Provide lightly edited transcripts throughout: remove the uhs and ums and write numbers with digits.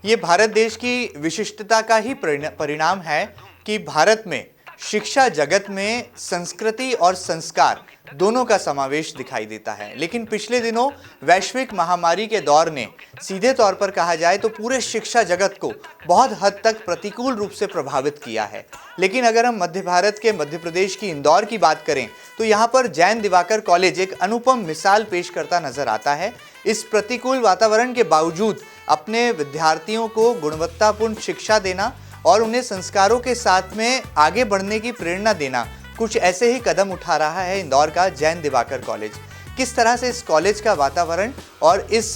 ये भारत देश की विशिष्टता का ही परिणाम है कि भारत में शिक्षा जगत में संस्कृति और संस्कार दोनों का समावेश दिखाई देता है। लेकिन पिछले दिनों वैश्विक महामारी के दौर ने सीधे तौर पर कहा जाए तो पूरे शिक्षा जगत को बहुत हद तक प्रतिकूल रूप से प्रभावित किया है। लेकिन अगर हम मध्य भारत के मध्य प्रदेश की इंदौर की बात करें तो यहाँ पर जैन दिवाकर कॉलेज एक अनुपम मिसाल पेश करता नजर आता है। इस प्रतिकूल वातावरण के बावजूद अपने विद्यार्थियों को गुणवत्तापूर्ण शिक्षा देना और उन्हें संस्कारों के साथ में आगे बढ़ने की प्रेरणा देना, कुछ ऐसे ही कदम उठा रहा है इंदौर का जैन दिवाकर कॉलेज। किस तरह से इस कॉलेज का वातावरण और इस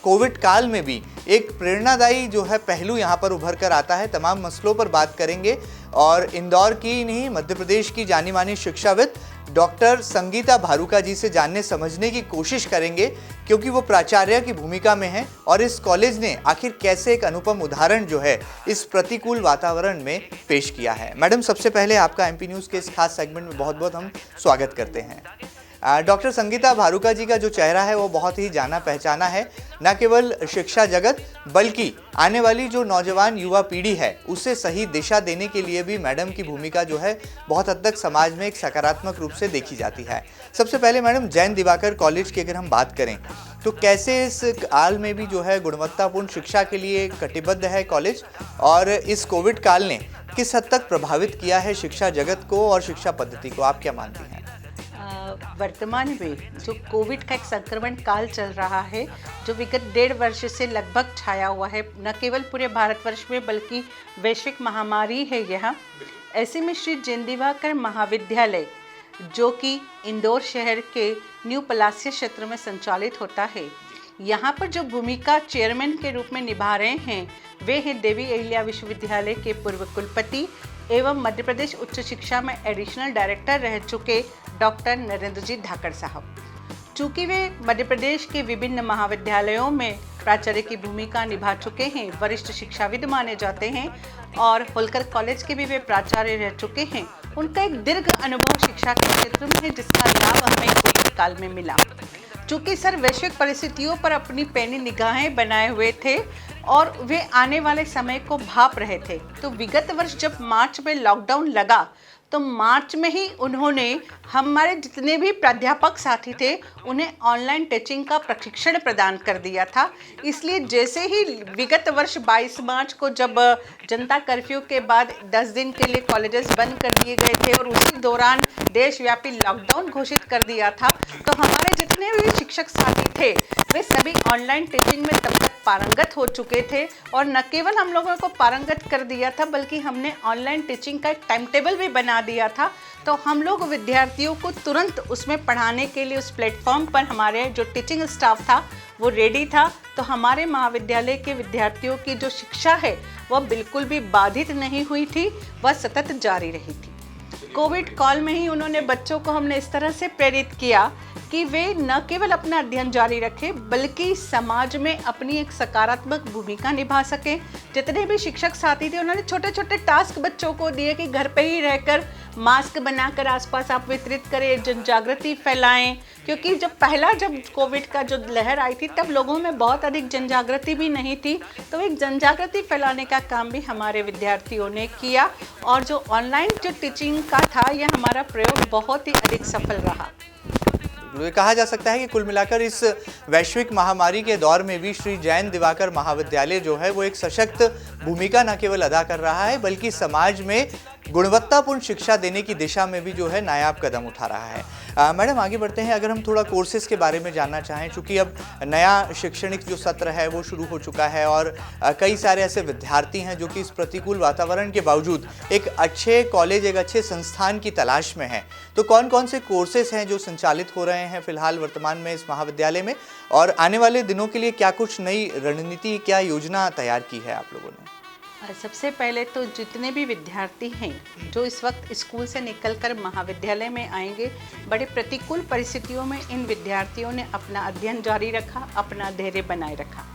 कोविड काल में भी एक प्रेरणादायी जो है पहलू यहाँ पर उभर कर आता है, तमाम मसलों पर बात करेंगे और इंदौर की नहीं मध्य प्रदेश की जानी मानी शिक्षाविद डॉक्टर संगीता भारुका जी से जानने समझने की कोशिश करेंगे, क्योंकि वो प्राचार्य की भूमिका में हैं और इस कॉलेज ने आखिर कैसे एक अनुपम उदाहरण जो है इस प्रतिकूल वातावरण में पेश किया है। मैडम, सबसे पहले आपका एमपी न्यूज़ के इस खास सेगमेंट में बहुत बहुत हम स्वागत करते हैं। डॉक्टर संगीता भारुका जी का जो चेहरा है वो बहुत ही जाना पहचाना है, न केवल शिक्षा जगत बल्कि आने वाली जो नौजवान युवा पीढ़ी है उसे सही दिशा देने के लिए भी मैडम की भूमिका जो है बहुत हद तक समाज में एक सकारात्मक रूप से देखी जाती है। सबसे पहले मैडम, जैन दिवाकर कॉलेज की अगर हम बात करें तो कैसे इस काल में भी जो है गुणवत्तापूर्ण शिक्षा के लिए कटिबद्ध है कॉलेज, और इस कोविड काल ने किस हद तक प्रभावित किया है शिक्षा जगत को और शिक्षा पद्धति को, आप क्या मानती हैं? वर्तमान में जो कोविड का एक संक्रमण काल चल रहा है, जो विगत 1.5 वर्ष से लगभग छाया हुआ है, न केवल पूरे भारतवर्ष में बल्कि वैश्विक महामारी है यह। ऐसे में श्री जैन दिवाकर महाविद्यालय, जो कि इंदौर शहर के न्यू पलासिया क्षेत्र में संचालित होता है, यहाँ पर जो भूमिका चेयरमैन के रूप में निभा रहे हैं वे हैं देवी अहिल्या विश्वविद्यालय के पूर्व कुलपति एवं मध्य प्रदेश उच्च शिक्षा में एडिशनल डायरेक्टर रह चुके डॉक्टर नरेंद्र जी धाकड़ साहब। चूँकि वे मध्य प्रदेश के विभिन्न महाविद्यालयों में प्राचार्य की भूमिका निभा चुके हैं, वरिष्ठ शिक्षाविद माने जाते हैं और होलकर कॉलेज के भी वे प्राचार्य रह चुके हैं, उनका एक दीर्घ अनुभव शिक्षा के क्षेत्र में है जिसका लाभ हमें कोविड काल में मिला। चूँकि सर वैश्विक परिस्थितियों पर अपनी पैनी निगाहें बनाए हुए थे और वे आने वाले समय को भाप रहे थे, तो विगत वर्ष जब मार्च में लॉकडाउन लगा तो मार्च में ही उन्होंने हमारे जितने भी प्राध्यापक साथी थे उन्हें ऑनलाइन टीचिंग का प्रशिक्षण प्रदान कर दिया था। इसलिए जैसे ही विगत वर्ष 22 मार्च को जब जनता कर्फ्यू के बाद 10 दिन के लिए कॉलेजेस बंद कर दिए गए थे और उसी दौरान देशव्यापी लॉकडाउन घोषित कर दिया था, तो हमारे जितने भी शिक्षक साथी थे वे सभी ऑनलाइन टीचिंग में तब तक पारंगत हो चुके थे। और न केवल हम लोगों को पारंगत कर दिया था बल्कि हमने ऑनलाइन टीचिंग का एक टाइम टेबल भी बना दिया था, तो हम लोग विद्यार्थियों को तुरंत उसमें पढ़ाने के लिए उस प्लेटफॉर्म पर हमारे जो टीचिंग स्टाफ था वो रेडी था। तो हमारे महाविद्यालय के विद्यार्थियों की जो शिक्षा है वह बिल्कुल भी बाधित नहीं हुई थी, वह सतत जारी रही थी। कोविड काल में ही उन्होंने बच्चों को हमने इस तरह से प्रेरित किया कि वे न केवल अपना अध्ययन जारी रखें बल्कि समाज में अपनी एक सकारात्मक भूमिका निभा सकें। जितने भी शिक्षक साथी थे उन्होंने छोटे छोटे टास्क बच्चों को दिए कि घर पे ही रहकर मास्क बनाकर आसपास आप वितरित करें, जन जागृति फैलाएं, क्योंकि जब कोविड का जो लहर आई थी तब लोगों में बहुत अधिक जन जागृति भी नहीं थी, तो एक जन जागृति फैलाने का काम भी हमारे विद्यार्थियों ने किया और जो ऑनलाइन जो टीचिंग का था यह हमारा प्रयोग बहुत ही अधिक सफल रहा। कहा जा सकता है कि कुल मिलाकर इस वैश्विक महामारी के दौर में भी श्री जैन दिवाकर महाविद्यालय जो है वो एक सशक्त भूमिका न केवल अदा कर रहा है बल्कि समाज में गुणवत्तापूर्ण शिक्षा देने की दिशा में भी जो है नायाब कदम उठा रहा है। मैडम, आगे बढ़ते हैं। अगर हम थोड़ा कोर्सेज के बारे में जानना चाहें, चूँकि अब नया शैक्षणिक जो सत्र है वो शुरू हो चुका है और कई सारे ऐसे विद्यार्थी हैं जो कि इस प्रतिकूल वातावरण के बावजूद एक अच्छे कॉलेज, एक अच्छे संस्थान की तलाश में हैं, तो कौन कौन से कोर्सेज हैं जो संचालित हो रहे हैं फिलहाल वर्तमान में इस महाविद्यालय में, और आने वाले दिनों के लिए क्या कुछ नई रणनीति, क्या योजना तैयार की है आप लोगों ने? सबसे पहले तो जितने भी विद्यार्थी हैं जो इस वक्त स्कूल से निकलकर महाविद्यालय में आएंगे, बड़े प्रतिकूल परिस्थितियों में इन विद्यार्थियों ने अपना अध्ययन जारी रखा, अपना धैर्य बनाए रखा।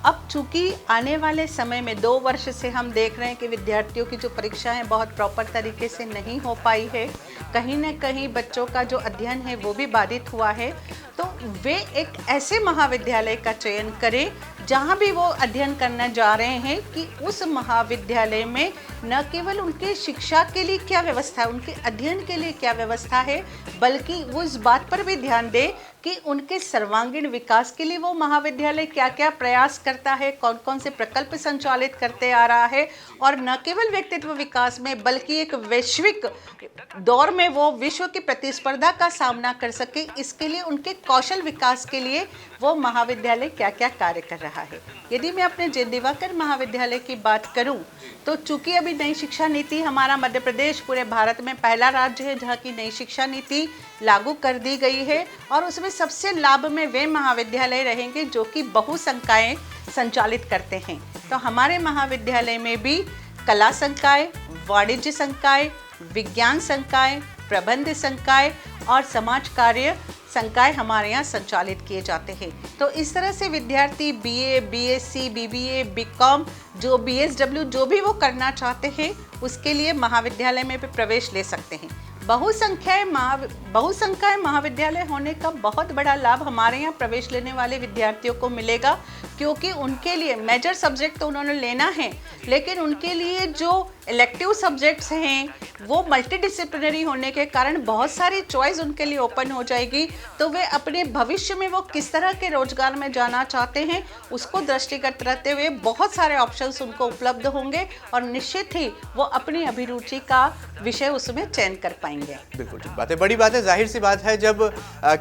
अब चूंकि आने वाले समय में 2 वर्ष से हम देख रहे हैं कि विद्यार्थियों की जो परीक्षाएं बहुत प्रॉपर तरीके से नहीं हो पाई है, कहीं ना कहीं बच्चों का जो अध्ययन है वो भी बाधित हुआ है, तो वे एक ऐसे महाविद्यालय का चयन करें जहाँ भी वो अध्ययन करने जा रहे हैं कि उस महाविद्यालय में न केवल उनके शिक्षा के लिए क्या व्यवस्था है, उनके अध्ययन के लिए क्या व्यवस्था है, बल्कि वो इस बात पर भी ध्यान दे कि उनके सर्वांगीण विकास के लिए वो महाविद्यालय क्या क्या प्रयास करता है, कौन कौन से प्रकल्प संचालित करते आ रहा है, और न केवल व्यक्तित्व विकास में बल्कि एक वैश्विक दौर में वो विश्व की प्रतिस्पर्धा का सामना कर सके, इसके लिए उनके कौशल विकास के लिए वो महाविद्यालय क्या क्या कार्य कर रहा है। यदि मैं अपने जे दिवाकर महाविद्यालय की बात करूं तो चूंकि अभी नई शिक्षा नीति, हमारा मध्य प्रदेश पूरे भारत में पहला राज्य है जहां की नई शिक्षा नीति लागू कर दी गई है, और उसमें सबसे लाभ में वे महाविद्यालय रहेंगे जो कि बहुसंकाय संचालित करते हैं। तो हमारे महाविद्यालय में भी कला संकाय, वाणिज्य संकाय, विज्ञान संकाय, प्रबंध संकाय और समाज कार्य संकाय हमारे यहाँ संचालित किए जाते हैं। तो इस तरह से विद्यार्थी बीए, बीएससी, बीबीए, बीकॉम, जो बीएसडब्ल्यू जो भी वो करना चाहते हैं उसके लिए महाविद्यालय में भी प्रवेश ले सकते हैं। बहुसंख्याय महाविद्यालय होने का बहुत बड़ा लाभ हमारे यहाँ प्रवेश लेने वाले विद्यार्थियों को मिलेगा, क्योंकि उनके लिए मेजर सब्जेक्ट तो उन्होंने लेना है, लेकिन उनके लिए जो इलेक्टिव सब्जेक्ट्स हैं वो मल्टीडिसिप्लिनरी होने के कारण बहुत सारी चॉइस उनके लिए ओपन हो जाएगी। तो वे अपने भविष्य में वो किस तरह के रोजगार में जाना चाहते हैं उसको दृष्टिगत रखते हुए बहुत सारे ऑप्शंस उनको उपलब्ध होंगे, और निश्चित ही वो अपनी अभिरुचि का विषय उसमें चयन कर पाएंगे। बिल्कुल ठीक बात है, बड़ी बात है। जाहिर सी बात है जब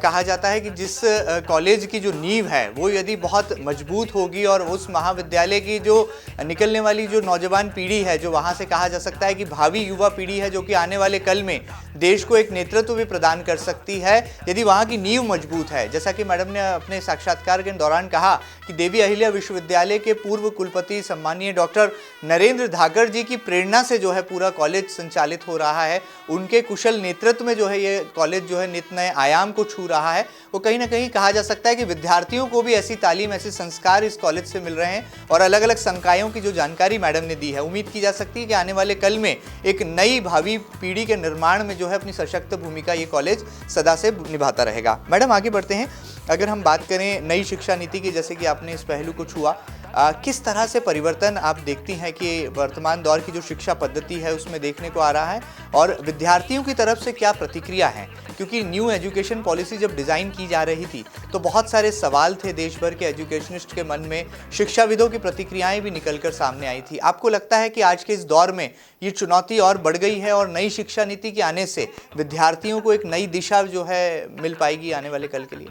कहा जाता है कि जिस कॉलेज की जो नींव है वो यदि बहुत मजबूत होगी और उस महाविद्यालय की जो निकलने वाली जो नौजवान पीढ़ी है, जो वहाँ से कहा जा सकता है कि भावी युवा पीढ़ी है जो कि आने वाले कल में देश को एक नेतृत्व भी प्रदान कर सकती है, यदि वहाँ की नींव मजबूत है। जैसा कि मैडम ने अपने साक्षात्कार के दौरान कहा कि देवी अहिल्या विश्वविद्यालय के पूर्व कुलपति सम्मानीय डॉक्टर नरेंद्र धाकर जी की प्रेरणा से जो है पूरा कॉलेज संचालित हो रहा है, उनके कुशल नेतृत्व में जो है ये कॉलेज जो है नित नए आयाम को छू रहा है। वो कहीं ना कहीं कहा जा सकता है कि विद्यार्थियों को भी ऐसी तालीम, ऐसे संस्कार इस कॉलेज से मिल रहे हैं, और अलग अलग संकायों की जो जानकारी मैडम ने दी है, उम्मीद की जा सकती है कि आने वाले कल में एक नई भावी पीढ़ी के निर्माण में जो है अपनी सशक्त भूमिका ये कॉलेज सदा से निभाता रहेगा। मैडम आगे बढ़ते हैं। अगर हम बात करें नई शिक्षा नीति की, जैसे कि आपने इस पहलू को छुआ, किस तरह से परिवर्तन आप देखती हैं कि वर्तमान दौर की जो शिक्षा पद्धति है उसमें देखने को आ रहा है, और विद्यार्थियों की तरफ से क्या प्रतिक्रिया है? क्योंकि न्यू एजुकेशन पॉलिसी जब डिज़ाइन की जा रही थी तो बहुत सारे सवाल थे देश भर के एजुकेशनिस्ट के मन में, शिक्षाविदों की प्रतिक्रियाएं भी निकलकर सामने आई थी। आपको लगता है कि आज के इस दौर में ये चुनौती और बढ़ गई है और नई शिक्षा नीति के आने से विद्यार्थियों को एक नई दिशा जो है मिल पाएगी आने वाले कल के लिए?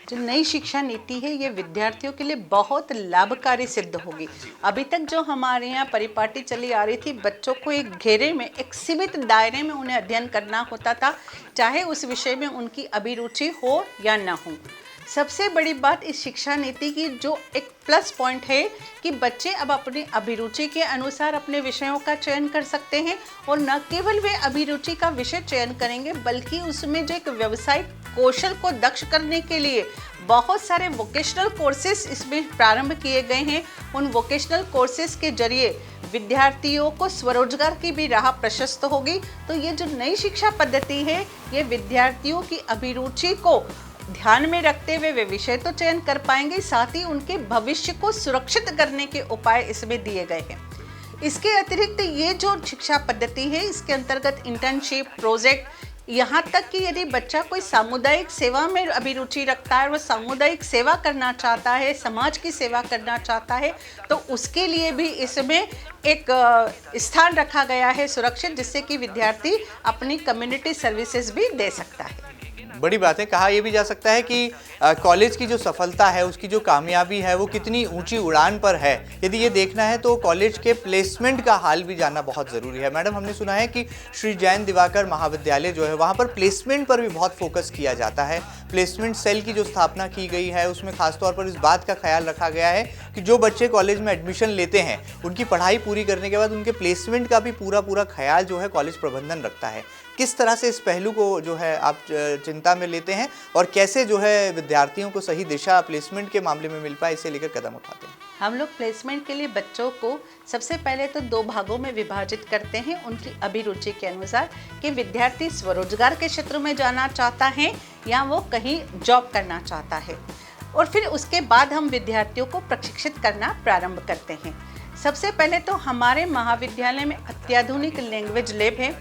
जो नई शिक्षा नीति है ये विद्यार्थियों के लिए बहुत लाभकारी सिद्ध होगी। अभी तक जो हमारे यहाँ परिपाटी चली आ रही थी, बच्चों को एक घेरे में, एक सीमित दायरे में उन्हें अध्ययन करना होता था, चाहे उस विषय में उनकी अभिरुचि हो या ना हो। सबसे बड़ी बात इस शिक्षा नीति की जो एक प्लस पॉइंट है कि बच्चे अब अपनी अभिरुचि के अनुसार अपने विषयों का चयन कर सकते हैं, और न केवल वे अभिरुचि का विषय चयन करेंगे बल्कि उसमें जो एक व्यावसायिक कौशल को दक्ष करने के लिए बहुत सारे वोकेशनल कोर्सेज इसमें प्रारंभ किए गए हैं। उन वोकेशनल कोर्सेज के जरिए विद्यार्थियों को स्वरोजगार की भी राह प्रशस्त होगी। तो ये जो नई शिक्षा पद्धति है ये विद्यार्थियों की अभिरुचि को ध्यान में रखते हुए वे विषय तो चयन कर पाएंगे, साथ ही उनके भविष्य को सुरक्षित करने के उपाय इसमें दिए गए हैं। इसके अतिरिक्त ये जो शिक्षा पद्धति है इसके अंतर्गत इंटर्नशिप, प्रोजेक्ट, यहाँ तक कि यदि बच्चा कोई सामुदायिक सेवा में अभिरुचि रखता है, वो सामुदायिक सेवा करना चाहता है, समाज की सेवा करना चाहता है, तो उसके लिए भी इसमें एक स्थान रखा गया है सुरक्षित, जिससे कि विद्यार्थी अपनी कम्युनिटी सर्विसेज भी दे सकता है। बड़ी बात है। कहा यह भी जा सकता है कि कॉलेज की जो सफलता है, उसकी जो कामयाबी है वो कितनी ऊंची उड़ान पर है, यदि ये देखना है तो कॉलेज के प्लेसमेंट का हाल भी जानना बहुत ज़रूरी है। मैडम, हमने सुना है कि श्री जैन दिवाकर महाविद्यालय जो है वहाँ पर प्लेसमेंट पर भी बहुत फोकस किया जाता है। प्लेसमेंट सेल की जो स्थापना की गई है उसमें खासतौर पर इस बात का ख्याल रखा गया है कि जो बच्चे कॉलेज में एडमिशन लेते हैं उनकी पढ़ाई पूरी करने के बाद उनके प्लेसमेंट का भी पूरा ख्याल जो है कॉलेज प्रबंधन रखता है। किस तरह से इस पहलू को जो है आप चिंता में लेते हैं और कैसे जो है विद्यार्थियों को सही दिशा प्लेसमेंट के मामले में मिल पाए, इसे लेकर कदम उठाते हैं? हम लोग प्लेसमेंट के लिए बच्चों को सबसे पहले तो 2 भागों में विभाजित करते हैं उनकी अभिरुचि के अनुसार, कि विद्यार्थी स्वरोजगार के क्षेत्र में जाना चाहता है या वो कहीं जॉब करना चाहता है। और फिर उसके बाद हम विद्यार्थियों को प्रशिक्षित करना प्रारंभ करते हैं। सबसे पहले तो हमारे महाविद्यालय में अत्याधुनिक लैंग्वेज लैब है,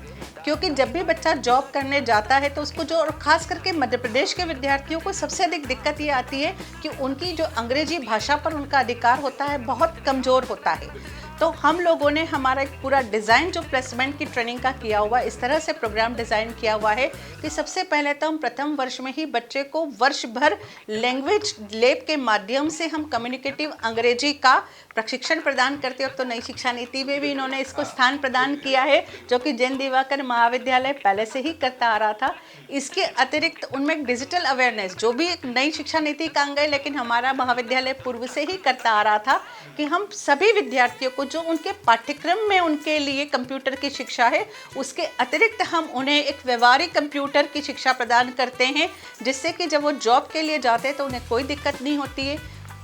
क्योंकि जब भी बच्चा जॉब करने जाता है तो उसको जो, और ख़ास करके मध्य प्रदेश के विद्यार्थियों को सबसे अधिक दिक्कत ये आती है कि उनकी जो अंग्रेजी भाषा पर उनका अधिकार होता है बहुत कमज़ोर होता है। तो हम लोगों ने हमारा एक पूरा डिज़ाइन जो प्लेसमेंट की ट्रेनिंग का किया हुआ, इस तरह से प्रोग्राम डिज़ाइन किया हुआ है कि सबसे पहले तो हम प्रथम वर्ष में ही बच्चे को वर्ष भर लैंग्वेज लैब के माध्यम से हम कम्युनिकेटिव अंग्रेजी का प्रशिक्षण प्रदान करते हैं। अब तो नई शिक्षा नीति में भी इन्होंने इसको स्थान प्रदान किया है, जो कि जैन दिवाकर महाविद्यालय पहले से ही करता आ रहा था। इसके अतिरिक्त उनमें एक डिजिटल अवेयरनेस, जो भी एक नई शिक्षा नीति का अंग है, लेकिन हमारा महाविद्यालय पूर्व से ही करता आ रहा था कि हम सभी विद्यार्थियों को जो उनके पाठ्यक्रम में उनके लिए कंप्यूटर की शिक्षा है, उसके अतिरिक्त हम उन्हें एक व्यवहारिक कंप्यूटर की शिक्षा प्रदान करते हैं, जिससे कि जब वो जॉब के लिए जाते हैं तो उन्हें कोई दिक्कत नहीं होती है।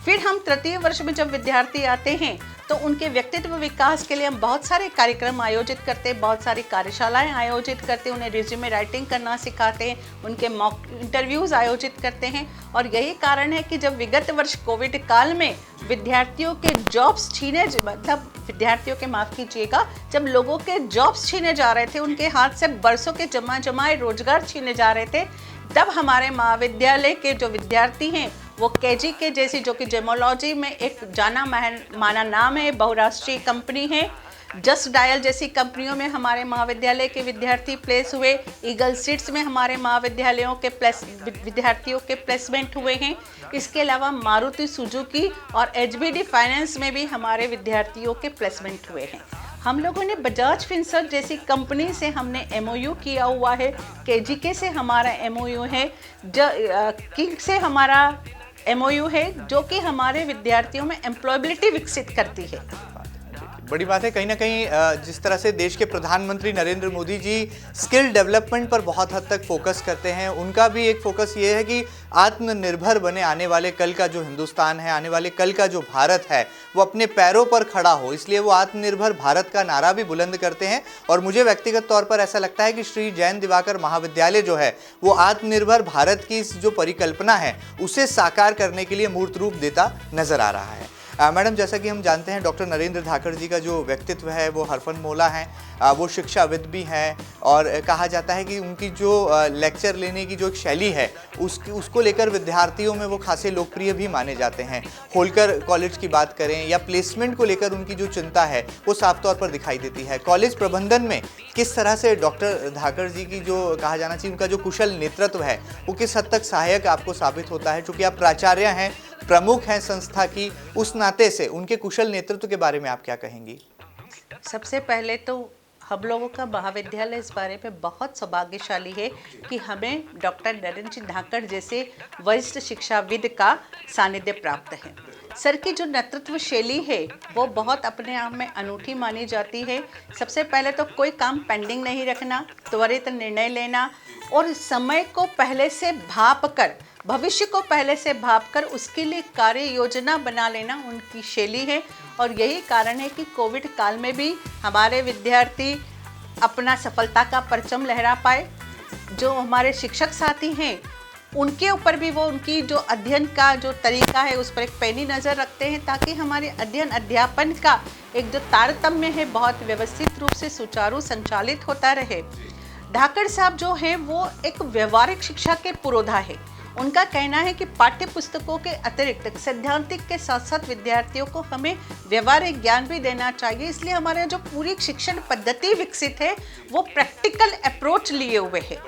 फिर हम तृतीय वर्ष में जब विद्यार्थी आते हैं तो उनके व्यक्तित्व विकास के लिए हम बहुत सारे कार्यक्रम आयोजित करते हैं, बहुत सारी कार्यशालाएं आयोजित करते हैं, उन्हें रिज्यूमे राइटिंग करना सिखाते हैं, उनके मॉक इंटरव्यूज़ आयोजित करते हैं। और यही कारण है कि जब विगत वर्ष कोविड काल में विद्यार्थियों के जॉब्स छीने, मतलब विद्यार्थियों के माफ़ कीजिएगा, जब लोगों के जॉब्स छीने जा रहे थे, उनके हाथ से बरसों के जमाए रोजगार छीने जा रहे थे, तब हमारे महाविद्यालय के जो विद्यार्थी हैं वो केजी के जैसी, जो कि जेमोलॉजी में एक जाना माना नाम है, बहुराष्ट्रीय कंपनी है, जस्ट डायल जैसी कंपनियों में हमारे महाविद्यालय के विद्यार्थी प्लेस हुए, ईगल सीड्स में हमारे महाविद्यालयों के विद्यार्थियों के प्लेसमेंट हुए हैं। इसके अलावा मारुति सुजुकी और एचबीडी फाइनेंस में भी हमारे विद्यार्थियों के प्लेसमेंट हुए हैं। हम लोगों ने बजाज फिनसर्व जैसी कंपनी से हमने एमओयू किया हुआ है, केजीके से हमारा एमओयू है, किंग से हमारा एमओयू है, जो कि हमारे विद्यार्थियों में एम्प्लॉयबिलिटी विकसित करती है। बड़ी बात है। कहीं ना कहीं जिस तरह से देश के प्रधानमंत्री नरेंद्र मोदी जी स्किल डेवलपमेंट पर बहुत हद तक फोकस करते हैं, उनका भी एक फोकस ये है कि आत्मनिर्भर बने आने वाले कल का जो हिंदुस्तान है, आने वाले कल का जो भारत है, वो अपने पैरों पर खड़ा हो। इसलिए वो आत्मनिर्भर भारत का नारा भी बुलंद करते हैं। और मुझे व्यक्तिगत तौर पर ऐसा लगता है कि श्री जैन दिवाकर महाविद्यालय जो है वो आत्मनिर्भर भारत की जो परिकल्पना है उसे साकार करने के लिए मूर्त रूप देता नजर आ रहा है। मैडम, जैसा कि हम जानते हैं डॉक्टर नरेंद्र धाकड़ जी का जो व्यक्तित्व है वो हरफन मौला है, वो शिक्षाविद भी हैं, और कहा जाता है कि उनकी जो लेक्चर लेने की जो एक शैली है उसको लेकर विद्यार्थियों में वो खासे लोकप्रिय भी माने जाते हैं। होलकर कॉलेज की बात करें या प्लेसमेंट को लेकर उनकी जो चिंता है वो साफ तौर पर दिखाई देती है। कॉलेज प्रबंधन में किस तरह से डॉक्टर धाकड़ जी की जो कहा जाना चाहिए उनका जो कुशल नेतृत्व है वो किस हद तक सहायक आपको साबित होता है? चूँकि आप प्राचार्य हैं, प्रमुख हैं संस्था की, उस नाते से उनके कुशल नेतृत्व के बारे में आप क्या कहेंगी? सबसे पहले तो हम लोगों का महाविद्यालय इस बारे में बहुत सौभाग्यशाली है कि हमें डॉक्टर नरेंद्र जी धाकड़ जैसे वरिष्ठ शिक्षाविद का सानिध्य प्राप्त है। सर की जो नेतृत्व शैली है वो बहुत अपने आप में अनूठी मानी जाती है। सबसे पहले तो कोई काम पेंडिंग नहीं रखना, त्वरित निर्णय लेना और समय को पहले से भाप कर, भविष्य को पहले से भाप कर उसके लिए कार्य योजना बना लेना उनकी शैली है। और यही कारण है कि कोविड काल में भी हमारे विद्यार्थी अपना सफलता का परचम लहरा पाए। जो हमारे शिक्षक साथी हैं उनके ऊपर भी वो उनकी जो अध्ययन का जो तरीका है उस पर एक पैनी नज़र रखते हैं, ताकि हमारे अध्ययन अध्यापन का एक जो तारतम्य है बहुत व्यवस्थित रूप से सुचारू संचालित होता रहे। धाकड़ साहब जो हैं वो एक व्यवहारिक शिक्षा के पुरोधा है। उनका कहना है कि पाठ्य पुस्तकों के अतिरिक्त सैद्धांतिक के साथ साथ विद्यार्थियों को हमें व्यवहारिक ज्ञान भी देना चाहिए। इसलिए हमारे जो पूरी शिक्षण पद्धति विकसित है वो प्रैक्टिकल अप्रोच लिए हुए है।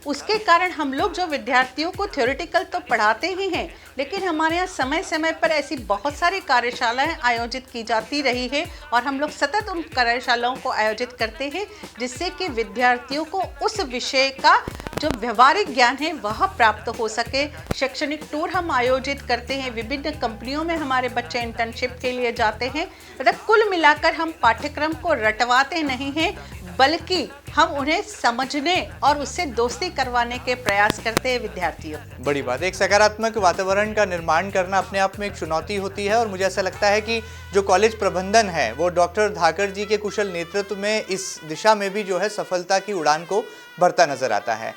उसके कारण हम लोग जो विद्यार्थियों को थ्योरेटिकल तो पढ़ाते ही हैं, लेकिन हमारे यहाँ समय समय पर ऐसी बहुत सारी कार्यशालाएं आयोजित की जाती रही है और हम लोग सतत उन कार्यशालाओं को आयोजित करते हैं, जिससे कि विद्यार्थियों को उस विषय का जो व्यवहारिक ज्ञान है वह प्राप्त हो सके। शैक्षणिक टूर हम आयोजित करते हैं, विभिन्न कंपनियों में हमारे बच्चे इंटर्नशिप के लिए जाते हैं। मतलब कुल मिलाकर हम पाठ्यक्रम को रटवाते नहीं हैं, बल्कि हम उन्हें समझने और उससे दोस्ती करवाने के प्रयास करते हैं विद्यार्थियों। बड़ी बात है। एक सकारात्मक वातावरण का निर्माण करना अपने आप में एक चुनौती होती है और मुझे ऐसा लगता है कि जो कॉलेज प्रबंधन है वो डॉक्टर धाकड़ जी के कुशल नेतृत्व में इस दिशा में भी जो है सफलता की उड़ान को बढ़ता नजर आता है।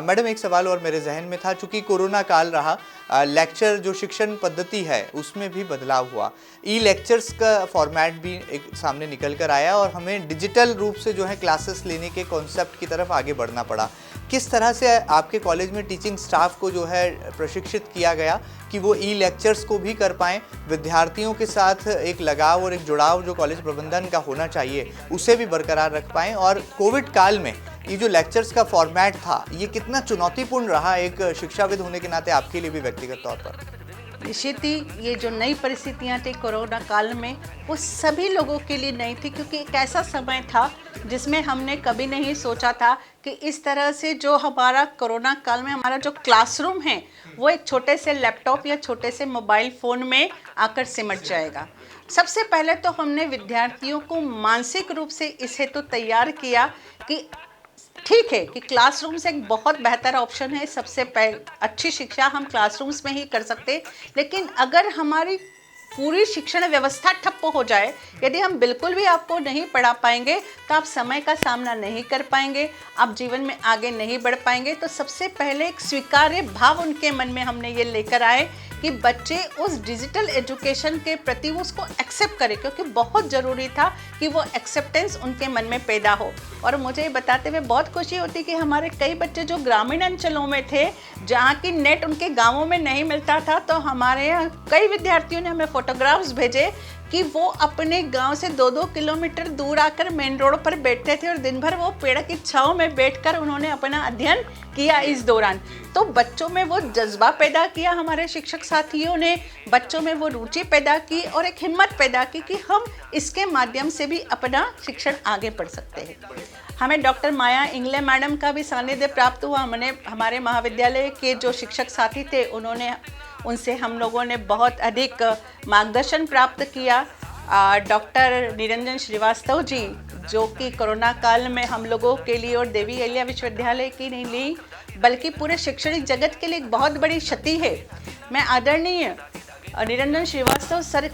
मैडम, एक सवाल और मेरे जहन में था, चूंकि कोरोना काल रहा, लेक्चर जो शिक्षण पद्धति है उसमें भी बदलाव हुआ, ई लेक्चर्स का फॉर्मेट भी एक सामने निकल कर आया और हमें डिजिटल रूप से जो है क्लासेस लेने के कॉन्सेप्ट की तरफ आगे बढ़ना पड़ा। किस तरह से आपके कॉलेज में टीचिंग स्टाफ को जो है प्रशिक्षित किया गया कि वो ई लेक्चर्स को भी कर पाएँ, विद्यार्थियों के साथ एक लगाव और एक जुड़ाव जो कॉलेज प्रबंधन का होना चाहिए उसे भी बरकरार रख पाएँ, और कोविड काल में ये जो लेक्चर्स का फॉर्मेट था ये कितना चुनौतीपूर्ण रहा एक शिक्षाविद होने के नाते आपके लिए भी व्यक्तिगत तौर पर? निश्चित ही ये जो नई परिस्थितियाँ थी कोरोना काल में, वो सभी लोगों के लिए नई थी, क्योंकि एक ऐसा समय था जिसमें हमने कभी नहीं सोचा था कि इस तरह से जो हमारा कोरोना काल में हमारा जो क्लासरूम है वो एक छोटे से लैपटॉप या छोटे से मोबाइल फ़ोन में आकर सिमट जाएगा। सबसे पहले तो हमने विद्यार्थियों को मानसिक रूप से इस हेतु तैयार किया कि ठीक है कि क्लासरूम से एक बहुत बेहतर ऑप्शन है, सबसे अच्छी शिक्षा हम क्लासरूम्स में ही कर सकते हैं, लेकिन अगर हमारी पूरी शिक्षण व्यवस्था ठप्प हो जाए, यदि हम बिल्कुल भी आपको नहीं पढ़ा पाएंगे तो आप समय का सामना नहीं कर पाएंगे, आप जीवन में आगे नहीं बढ़ पाएंगे। तो सबसे पहले एक स्वीकार्य भाव उनके मन में हमने ये लेकर आए कि बच्चे उस डिजिटल एजुकेशन के प्रति उसको एक्सेप्ट करें, क्योंकि बहुत ज़रूरी था कि वो एक्सेप्टेंस उनके मन में पैदा हो। और मुझे बताते हुए बहुत खुशी होती कि हमारे कई बच्चे जो ग्रामीण अंचलों में थे, जहाँ की नेट उनके गाँवों में नहीं मिलता था, तो हमारे यहाँ कई विद्यार्थियों ने हमें फोटोग्राफ्स भेजे कि वो अपने गांव से 2-2 किलोमीटर दूर आकर मेन रोड पर बैठते थे और दिन भर वो पेड़ की छांव में बैठकर उन्होंने अपना अध्ययन किया इस दौरान। तो बच्चों में वो जज्बा पैदा किया, हमारे शिक्षक साथियों ने बच्चों में वो रुचि पैदा की और एक हिम्मत पैदा की कि हम इसके माध्यम से भी अपना शिक्षण आगे बढ़ सकते हैं। हमें डॉक्टर माया इंगले मैडम का भी सानिध्य प्राप्त हुआ। हमने हमारे महाविद्यालय के जो शिक्षक साथी थे उनसे हम लोगों ने बहुत अधिक मार्गदर्शन प्राप्त किया। डॉक्टर निरंजन श्रीवास्तव जी, जो कि कोरोना काल में हम लोगों के लिए और देवी अहिल्या विश्वविद्यालय की नहीं बल्कि पूरे शैक्षणिक जगत के लिए एक बहुत बड़ी क्षति है। मैं आदरणीय निरंजन श्रीवास्तव सर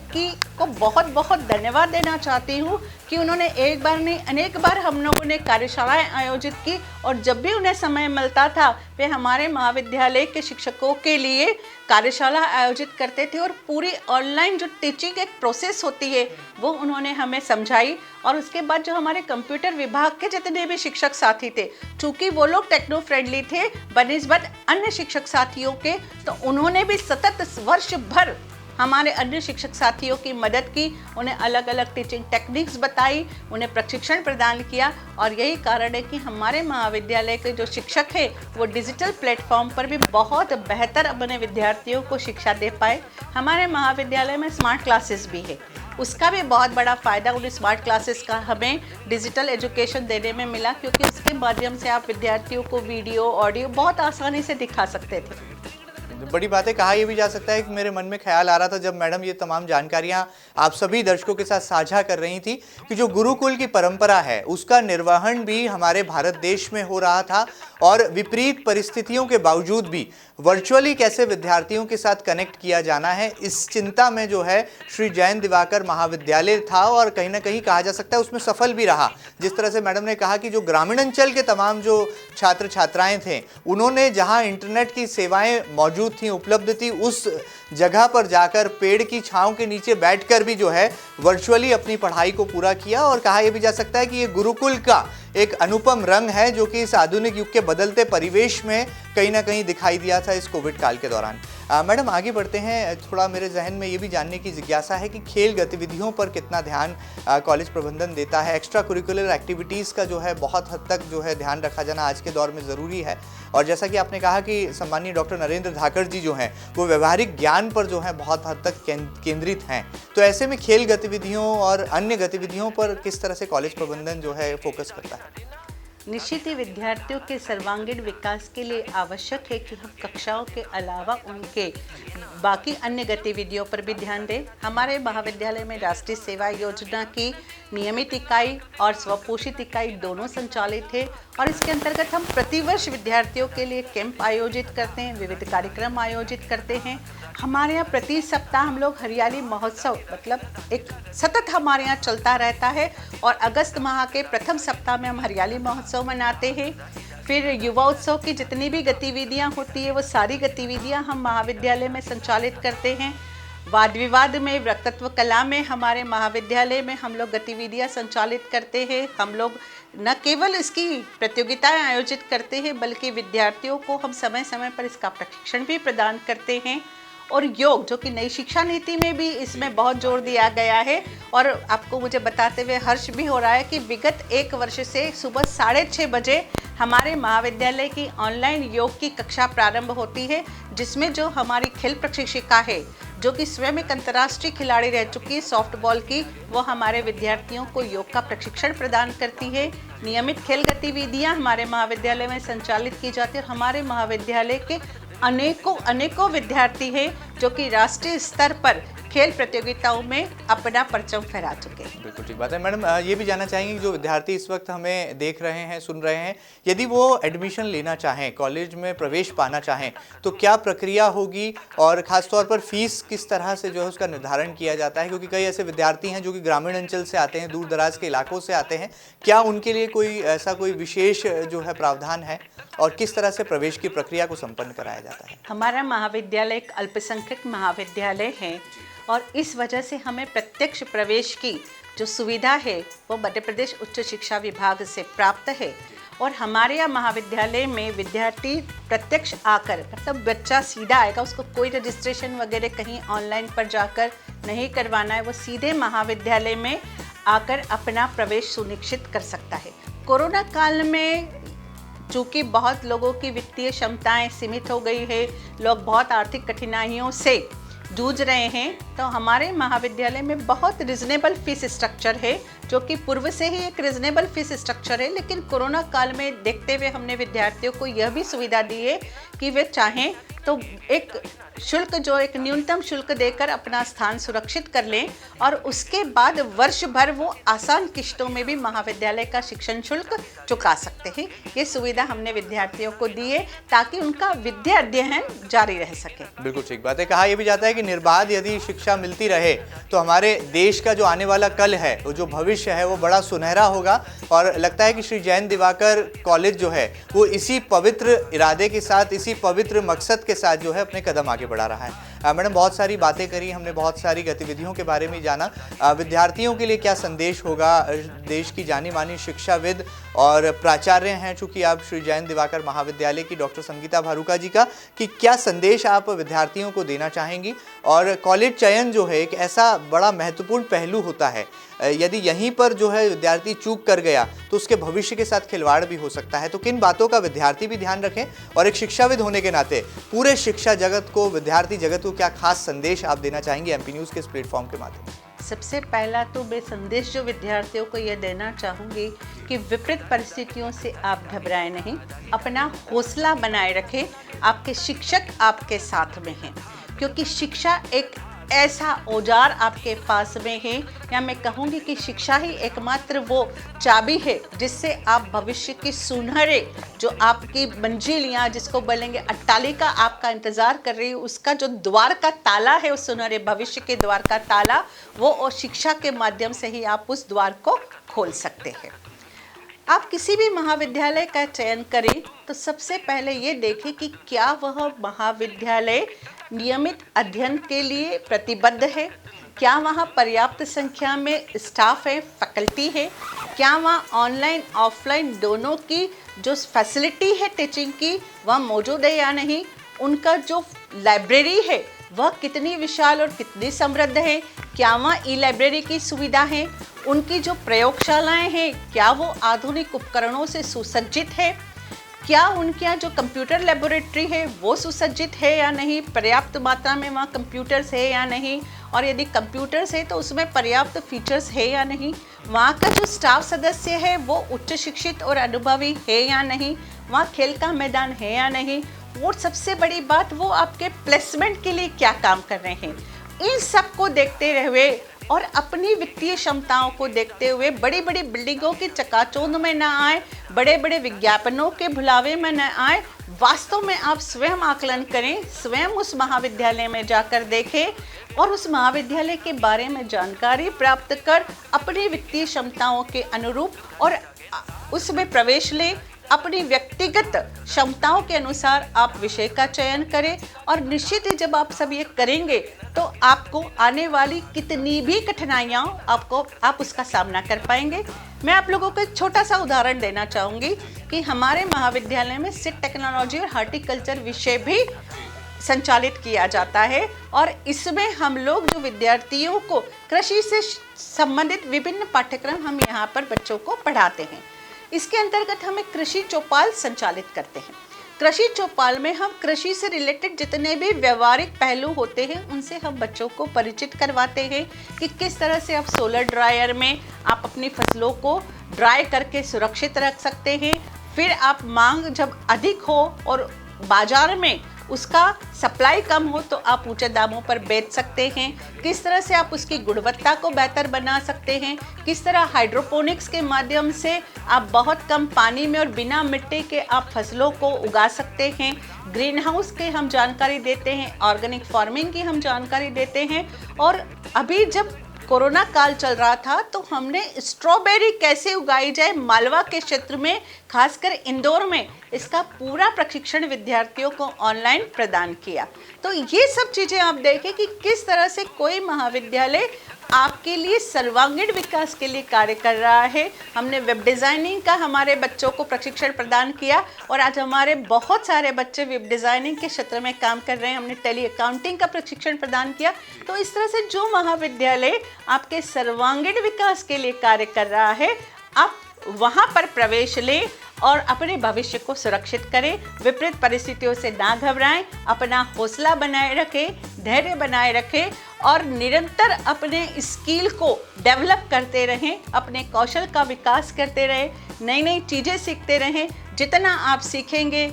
को बहुत बहुत धन्यवाद देना चाहती हूँ कि उन्होंने एक बार नहीं अनेक बार हम लोगों ने कार्यशालाएं आयोजित की, और जब भी उन्हें समय मिलता था वे हमारे महाविद्यालय के शिक्षकों के लिए कार्यशाला आयोजित करते थे और पूरी ऑनलाइन जो टीचिंग एक प्रोसेस होती है वो उन्होंने हमें समझाई। और उसके बाद जो हमारे कंप्यूटर विभाग के जितने भी शिक्षक साथी थे, चूँकि वो लोग टेक्नो फ्रेंडली थे बनिस्बत अन्य शिक्षक साथियों के, तो उन्होंने भी सतत वर्ष भर हमारे अन्य शिक्षक साथियों की मदद की, उन्हें अलग अलग टीचिंग टेक्निक्स बताई, उन्हें प्रशिक्षण प्रदान किया। और यही कारण है कि हमारे महाविद्यालय के जो शिक्षक हैं वो डिजिटल प्लेटफॉर्म पर भी बहुत बेहतर अपने विद्यार्थियों को शिक्षा दे पाए। हमारे महाविद्यालय में स्मार्ट क्लासेस भी है, उसका भी बहुत बड़ा फ़ायदा उन स्मार्ट क्लासेस का हमें डिजिटल एजुकेशन देने में मिला, क्योंकि उसके माध्यम से आप विद्यार्थियों को वीडियो ऑडियो बहुत आसानी से दिखा सकते थे। बड़ी बात है। कहा यह भी जा सकता है कि मेरे मन में ख्याल आ रहा था जब मैडम ये तमाम जानकारियां आप सभी दर्शकों के साथ साझा कर रही थी कि जो गुरुकुल की परंपरा है उसका निर्वहन भी हमारे भारत देश में हो रहा था, और विपरीत परिस्थितियों के बावजूद भी वर्चुअली कैसे विद्यार्थियों के साथ कनेक्ट किया जाना है, इस चिंता में जो है श्री जैन दिवाकर महाविद्यालय था और कहीं ना कहीं कहा जा सकता है उसमें सफल भी रहा। जिस तरह से मैडम ने कहा कि जो ग्रामीण अंचल के तमाम जो छात्र छात्राएं थे उन्होंने जहां इंटरनेट की सेवाएं मौजूद थी, उपलब्ध थी, उस जगह पर जाकर पेड़ की छांव के नीचे बैठकर भी जो है वर्चुअली अपनी पढ़ाई को पूरा किया। और कहा यह भी जा सकता है कि ये गुरुकुल का एक अनुपम रंग है जो कि इस आधुनिक युग के बदलते परिवेश में कहीं ना कहीं दिखाई दिया था इस कोविड काल के दौरान। मैडम, आगे बढ़ते हैं। थोड़ा मेरे जहन में ये भी जानने की जिज्ञासा है कि खेल गतिविधियों पर कितना ध्यान कॉलेज प्रबंधन देता है। एक्स्ट्रा करिकुलर एक्टिविटीज़ का जो है बहुत हद तक जो है ध्यान रखा जाना आज के दौर में ज़रूरी है। और जैसा कि आपने कहा कि सम्मानीय डॉक्टर नरेंद्र धाकड़ जी जो हैं वो व्यवहारिक ज्ञान पर जो है बहुत हद तक केंद्रित हैं, तो ऐसे में खेल गतिविधियों और अन्य गतिविधियों पर किस तरह से कॉलेज प्रबंधन जो है फोकस करता है? निश्चित ही विद्यार्थियों के सर्वांगीण विकास के लिए आवश्यक है कि हम कक्षाओं के अलावा उनके बाकी अन्य गतिविधियों पर भी ध्यान दें। हमारे महाविद्यालय में राष्ट्रीय सेवा योजना की नियमित इकाई और स्वपोषित इकाई दोनों संचालित है और इसके अंतर्गत हम प्रतिवर्ष विद्यार्थियों के लिए कैंप आयोजित करते हैं, विविध कार्यक्रम आयोजित करते हैं। हमारे यहाँ प्रति सप्ताह हम लोग हरियाली महोत्सव मतलब एक सतत हमारे यहाँ चलता रहता है और अगस्त माह के प्रथम सप्ताह में हम हरियाली महोत्सव मनाते हैं। फिर युवा उत्सव की जितनी भी गतिविधियाँ होती है वो सारी गतिविधियाँ हम महाविद्यालय में संचालित करते हैं। वाद विवाद में, वक्तृत्व कला में हमारे महाविद्यालय में हम लोग गतिविधियाँ संचालित करते हैं। हम लोग न केवल इसकी प्रतियोगिताएं आयोजित करते हैं बल्कि विद्यार्थियों को हम समय समय पर इसका प्रशिक्षण भी प्रदान करते हैं। और योग, जो कि नई शिक्षा नीति में भी इसमें बहुत जोर दिया गया है और आपको मुझे बताते हुए हर्ष भी हो रहा है कि विगत 1 वर्ष से सुबह 6:30 बजे हमारे महाविद्यालय की ऑनलाइन योग की कक्षा प्रारंभ होती है, जिसमें जो हमारी खेल प्रशिक्षिका है, जो कि स्वयं एक अंतर्राष्ट्रीय खिलाड़ी रह चुकी है सॉफ्टबॉल की, वो हमारे विद्यार्थियों को योग का प्रशिक्षण प्रदान करती है। नियमित खेल गतिविधियां हमारे महाविद्यालय में संचालित की जाती है और हमारे महाविद्यालय के अनेकों विद्यार्थी हैं जो कि राष्ट्रीय स्तर पर खेल प्रतियोगिताओं में अपना परचम फहरा चुके हैं। बिल्कुल ठीक बात है मैडम। ये भी जानना चाहेंगे कि जो विद्यार्थी इस वक्त हमें देख रहे हैं, सुन रहे हैं, यदि वो एडमिशन लेना चाहें, कॉलेज में प्रवेश पाना चाहें, तो क्या प्रक्रिया होगी और ख़ासतौर पर फीस किस तरह से जो है उसका निर्धारण किया जाता है? क्योंकि कई ऐसे विद्यार्थी हैं जो कि ग्रामीण अंचल से आते हैं, दूर दराज के इलाकों से आते हैं। क्या उनके लिए कोई विशेष जो है प्रावधान है और किस तरह से प्रवेश की प्रक्रिया को संपन्न कराया जाता है? हमारा महाविद्यालय एक अल्पसंख्यक महाविद्यालय है और इस वजह से हमें प्रत्यक्ष प्रवेश की जो सुविधा है वो मध्य प्रदेश उच्च शिक्षा विभाग से प्राप्त है। और हमारे यहाँ महाविद्यालय में विद्यार्थी प्रत्यक्ष आकर, मतलब बच्चा सीधा आएगा, उसको कोई रजिस्ट्रेशन वगैरह कहीं ऑनलाइन पर जाकर नहीं करवाना है, वो सीधे महाविद्यालय में आकर अपना प्रवेश सुनिश्चित कर सकता है। कोरोना काल में चूँकि बहुत लोगों की वित्तीय क्षमताएं सीमित हो गई है, लोग बहुत आर्थिक कठिनाइयों से जूझ रहे हैं, तो हमारे महाविद्यालय में बहुत रिजनेबल फीस स्ट्रक्चर है, जो कि पूर्व से ही एक रिजनेबल फीस स्ट्रक्चर है। लेकिन कोरोना काल में देखते हुए हमने विद्यार्थियों को यह भी सुविधा दी है कि वे चाहें तो एक शुल्क, जो एक न्यूनतम शुल्क देकर अपना स्थान सुरक्षित कर लें और उसके बाद वर्ष भर वो आसान किश्तों में भी महाविद्यालय का शिक्षण शुल्क चुका सकते हैं। ये सुविधा हमने विद्यार्थियों को दी है ताकि उनका विद्या अध्ययन जारी रह सके। बिल्कुल ठीक बात है। कहा यह भी जाता है कि निर्बाध यदि शिक्षा मिलती रहे तो हमारे देश का जो आने वाला कल है, वो जो भविष्य है, वो बड़ा सुनहरा होगा। और लगता है कि श्री जैन दिवाकर कॉलेज जो है वो इसी पवित्र इरादे के साथ, इसी पवित्र मकसद के साथ जो है अपने कदम आगे बढ़ा रहा है। मैडम, बहुत सारी बातें करी हमने, बहुत सारी गतिविधियों के बारे में जाना। विद्यार्थियों के लिए क्या संदेश होगा? देश की जानी मानी शिक्षाविद और प्राचार्य हैं चूँकि आप श्री जैन दिवाकर महाविद्यालय की डॉक्टर संगीता भारूका जी का, कि क्या संदेश आप विद्यार्थियों को देना चाहेंगी? और कॉलेज चयन जो है एक ऐसा बड़ा महत्वपूर्ण पहलू होता है, यदि यहीं पर जो है विद्यार्थी चूक कर गया तो उसके भविष्य के साथ खिलवाड़ भी हो सकता है। तो किन बातों का विद्यार्थी भी ध्यान रखें और एक शिक्षाविद होने के नाते पूरे शिक्षा जगत को, विद्यार्थी जगत को क्या खास संदेश आप देना चाहेंगे एमपी न्यूज़ के इस प्लेटफॉर्म के माध्यम से? सबसे पहला तो मैं संदेश जो विद्यार्थियों को यह देना चाहूँगी कि विपरीत परिस्थितियों से आप घबराएं नहीं, अपना हौसला बनाए रखें। आपके शिक्षक आपके साथ में हैं, क्योंकि शिक्षा एक ऐसा औजार आपके पास में है, या मैं कहूँगी कि शिक्षा ही एकमात्र वो चाबी है जिससे आप भविष्य की सुनहरे जो आपकी मंजिलियाँ, जिसको बोलेंगे अट्टालिका आपका इंतज़ार कर रही है, उसका जो द्वार का ताला है, उस सुनहरे भविष्य के द्वार का ताला, वो और शिक्षा के माध्यम से ही आप उस द्वार को खोल सकते हैं। आप किसी भी महाविद्यालय का चयन करें तो सबसे पहले ये देखें कि क्या वह महाविद्यालय नियमित अध्ययन के लिए प्रतिबद्ध है, क्या वहाँ पर्याप्त संख्या में स्टाफ है, फैकल्टी है, क्या वहाँ ऑनलाइन ऑफलाइन दोनों की जो फैसिलिटी है टीचिंग की वह मौजूद है या नहीं, उनका जो लाइब्रेरी है वह कितनी विशाल और कितनी समृद्ध है, क्या वहाँ ई लाइब्रेरी की सुविधा है, उनकी जो प्रयोगशालाएं हैं क्या वो आधुनिक उपकरणों से सुसज्जित है, क्या उनके यहाँ जो कंप्यूटर लेबोरेटरी है वो सुसज्जित है या नहीं, पर्याप्त मात्रा में वहाँ कंप्यूटर्स है या नहीं, और यदि कंप्यूटर्स है तो उसमें पर्याप्त फीचर्स है या नहीं, वहाँ का जो स्टाफ सदस्य है वो उच्च शिक्षित और अनुभवी है या नहीं, वहाँ खेल का मैदान है या नहीं, और सबसे बड़ी बात वो आपके प्लेसमेंट के लिए क्या काम कर रहे हैं। इन सब को देखते हुए और अपनी वित्तीय क्षमताओं को देखते हुए बड़ी बड़ी बिल्डिंगों की चकाचौंध में न आए, बड़े बड़े विज्ञापनों के भुलावे में न आए, वास्तव में आप स्वयं आकलन करें, स्वयं उस महाविद्यालय में जाकर देखें और उस महाविद्यालय के बारे में जानकारी प्राप्त कर अपनी वित्तीय क्षमताओं के अनुरूप और उसमें प्रवेश लें। अपनी व्यक्तिगत क्षमताओं के अनुसार आप विषय का चयन करें और निश्चित ही जब आप सब ये करेंगे तो आपको आने वाली कितनी भी कठिनाइयाँ आप उसका सामना कर पाएंगे। मैं आप लोगों को एक छोटा सा उदाहरण देना चाहूँगी कि हमारे महाविद्यालय में सीड टेक्नोलॉजी और हॉर्टिकल्चर विषय भी संचालित किया जाता है और इसमें हम लोग जो विद्यार्थियों को कृषि से संबंधित विभिन्न पाठ्यक्रम हम यहाँ पर बच्चों को पढ़ाते हैं। इसके अंतर्गत हम एक कृषि चौपाल संचालित करते हैं। कृषि चौपाल में हम कृषि से रिलेटेड जितने भी व्यवहारिक पहलू होते हैं उनसे हम बच्चों को परिचित करवाते हैं कि किस तरह से आप सोलर ड्रायर में आप अपनी फसलों को ड्राई करके सुरक्षित रख सकते हैं। फिर आप मांग जब अधिक हो और बाजार में उसका सप्लाई कम हो तो आप ऊंचे दामों पर बेच सकते हैं। किस तरह से आप उसकी गुणवत्ता को बेहतर बना सकते हैं, किस तरह हाइड्रोपोनिक्स के माध्यम से आप बहुत कम पानी में और बिना मिट्टी के आप फसलों को उगा सकते हैं। ग्रीन हाउस के हम जानकारी देते हैं, ऑर्गेनिक फार्मिंग की हम जानकारी देते हैं। और अभी जब कोरोना काल चल रहा था तो हमने स्ट्रॉबेरी कैसे उगाई जाए मालवा के क्षेत्र में, खासकर इंदौर में, इसका पूरा प्रशिक्षण विद्यार्थियों को ऑनलाइन प्रदान किया। तो ये सब चीज़ें आप देखें कि किस तरह से कोई महाविद्यालय आपके लिए सर्वांगीण विकास के लिए कार्य कर रहा है। हमने वेब डिज़ाइनिंग का हमारे बच्चों को प्रशिक्षण प्रदान किया और आज हमारे बहुत सारे बच्चे वेब डिज़ाइनिंग के क्षेत्र में काम कर रहे हैं। हमने टेली अकाउंटिंग का प्रशिक्षण प्रदान किया। तो इस तरह से जो महाविद्यालय आपके सर्वांगीण विकास के लिए कार्य कर रहा है, आप वहाँ पर प्रवेश लें और अपने भविष्य को सुरक्षित करें। विपरीत परिस्थितियों से ना घबराएं, अपना हौसला बनाए रखें, धैर्य बनाए रखें और निरंतर अपने स्किल को डेवलप करते रहें, अपने कौशल का विकास करते रहें, नई नई चीज़ें सीखते रहें। जितना आप सीखेंगे,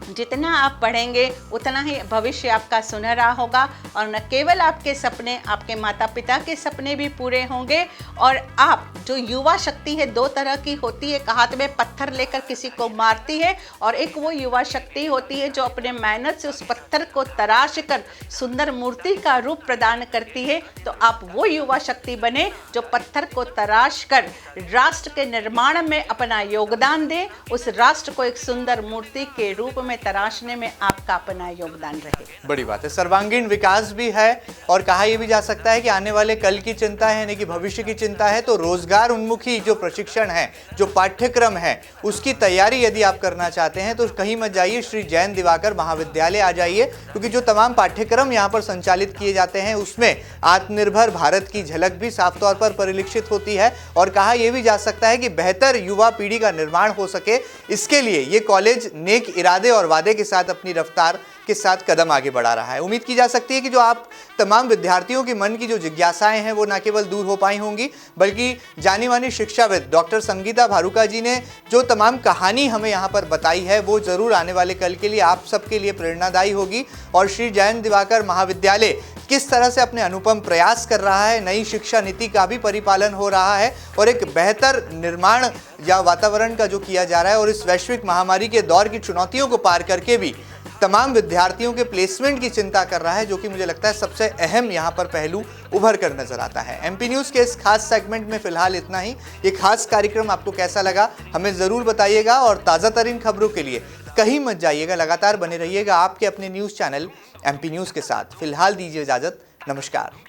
जितना आप पढ़ेंगे, उतना ही भविष्य आपका सुनहरा होगा और न केवल आपके सपने, आपके माता पिता के सपने भी पूरे होंगे। और आप जो युवा शक्ति है, दो तरह की होती है, एक हाथ में पत्थर लेकर किसी को मारती है और एक वो युवा शक्ति होती है जो अपने मेहनत से उस पत्थर को तराश कर सुंदर मूर्ति का रूप प्रदान करती है। तो आप वो युवा शक्ति बने जो पत्थर को तराश कर राष्ट्र के निर्माण में अपना योगदान दें, उस राष्ट्र को एक सुंदर मूर्ति के रूप में तराशने में आपका अपना योगदान रहे। बड़ी बात है। सर्वांगीण विकास भी है और कहा यह भी जा सकता है कि आने वाले कल की चिंता है, यानी कि भविष्य की चिंता है, तो रोजगार उन्मुखी जो प्रशिक्षण है, जो पाठ्यक्रम है, उसकी तैयारी यदि आप करना चाहते हैं तो कहीं मत जाइए, श्री जैन दिवाकर महाविद्यालय आ जाइए, क्योंकि जो तमाम पाठ्यक्रम यहाँ पर संचालित किए जाते हैं उसमें आत्मनिर्भर भारत की झलक भी साफ तौर पर परिलक्षित होती है। और कहा यह भी जा सकता है कि बेहतर युवा पीढ़ी का निर्माण हो सके, इसके लिए ये कॉलेज नेक इरादे और वादे के साथ अपनी रफ्तार के साथ कदम आगे बढ़ा रहा है। उम्मीद की जा सकती है कि जो आप तमाम विद्यार्थियों के मन की जो जिज्ञासाएं हैं वो न केवल दूर हो पाई होंगी, बल्कि जानी मानी शिक्षाविद डॉक्टर संगीता भारुका जी ने जो तमाम कहानी हमें यहाँ पर बताई है वो जरूर आने वाले कल के लिए आप सबके लिए प्रेरणादायी होगी। और श्री जैन दिवाकर महाविद्यालय किस तरह से अपने अनुपम प्रयास कर रहा है, नई शिक्षा नीति का भी परिपालन हो रहा है और एक बेहतर निर्माण या वातावरण का जो किया जा रहा है, और इस वैश्विक महामारी के दौर की चुनौतियों को पार करके भी तमाम विद्यार्थियों के प्लेसमेंट की चिंता कर रहा है, जो कि मुझे लगता है सबसे अहम यहाँ पर पहलू उभर कर नजर आता है। एमपी न्यूज़ के इस खास सेगमेंट में फिलहाल इतना ही। ये खास कार्यक्रम आपको कैसा लगा हमें ज़रूर बताइएगा और ताज़ा तरीन खबरों के लिए कहीं मत जाइएगा, लगातार बने रहिएगा आपके अपने न्यूज़ चैनल एमपी न्यूज़ के साथ। फिलहाल दीजिए इजाज़त, नमस्कार।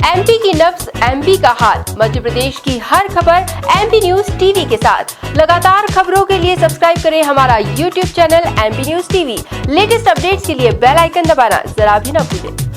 एमपी की नब्ज, एमपी का हाल, मध्य प्रदेश की हर खबर एमपी न्यूज टीवी के साथ। लगातार खबरों के लिए सब्सक्राइब करें हमारा YouTube channel MP news TV. Latest updates के लिए बेल आइकन दबाना जरा भी न भूलें।